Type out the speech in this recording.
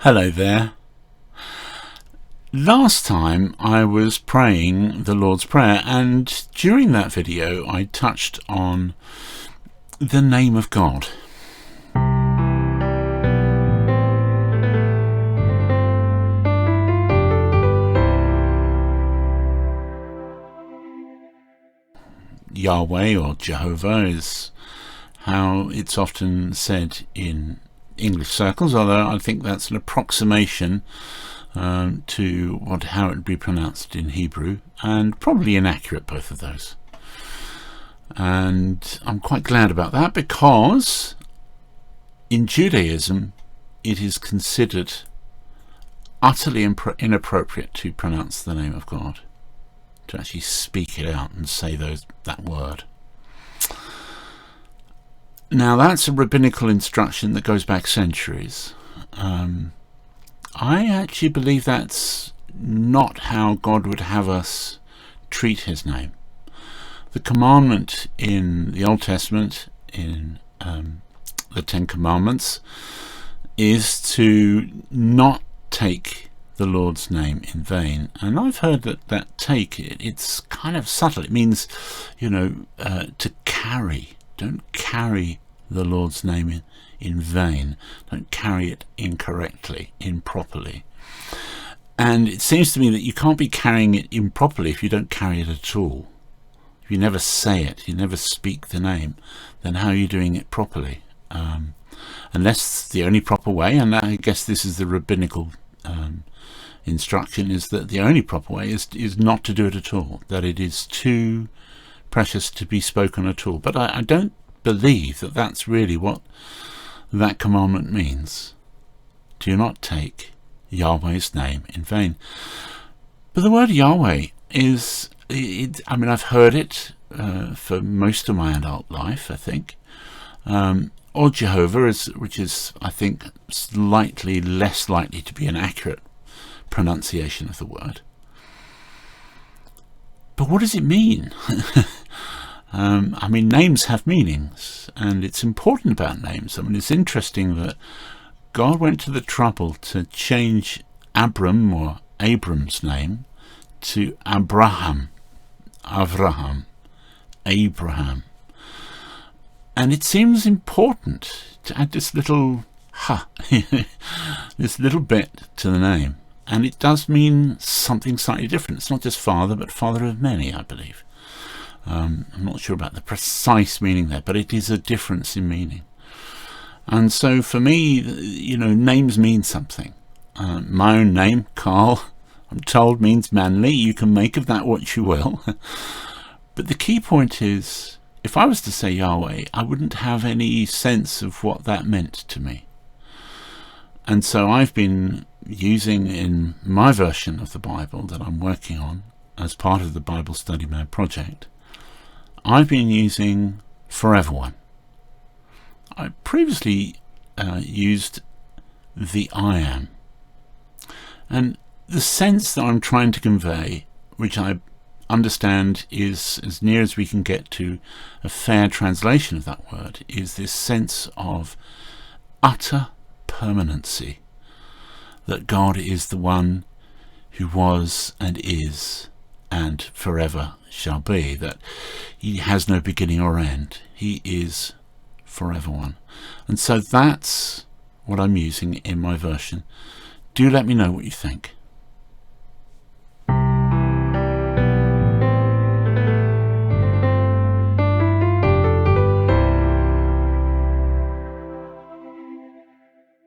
Hello there. Last time I was praying the Lord's Prayer, and during that video I touched on the name of God. Yahweh or Jehovah is how it's often said in English circles, although I think that's an approximation to how it would be pronounced in Hebrew, and probably inaccurate, both of those. And I'm quite glad about that, because in Judaism it is considered utterly inappropriate to pronounce the name of God, to actually speak it out and say that word. Now that's a rabbinical instruction that goes back centuries. I actually believe that's not how God would have us treat his name. The commandment in the Old Testament, in the Ten Commandments, is to not take the Lord's name in vain. And I've heard that it's kind of subtle. It means, to carry. Don't carry the Lord's name in vain. Don't carry it incorrectly, improperly. And it seems to me that you can't be carrying it improperly if you don't carry it at all. If you never say it, you never speak the name, then how are you doing it properly? Unless the only proper way, and I guess this is the rabbinical instruction, is that the only proper way is not to do it at all, that it is too precious to be spoken at all. But I don't believe that that's really what that commandment means. Do not take Yahweh's name in vain. But the word Yahweh is, I've heard it for most of my adult life, I think, or Jehovah, which is, I think, slightly less likely to be an accurate pronunciation of the word. But what does it mean? Names have meanings, and it's important about names. It's interesting that God went to the trouble to change Abram's name to Abraham. And it seems important to add this little this little bit to the name. And it does mean something slightly different. It's not just father, but father of many, I believe. I'm not sure about the precise meaning there, but it is a difference in meaning. And so for me, names mean something. My own name, Carl, I'm told means manly. You can make of that what you will. But the key point is, if I was to say Yahweh, I wouldn't have any sense of what that meant to me. And so I've been using, in my version of the Bible that I'm working on as part of the BibleStudyMan project, I've been using Forever One. I previously used the I Am. And the sense that I'm trying to convey, which I understand is as near as we can get to a fair translation of that word, is this sense of utter permanency, that God is the one who was and is and forever shall be, that he has no beginning or end. He is Forever One. And so that's what I'm using in my version. Do let me know what you think.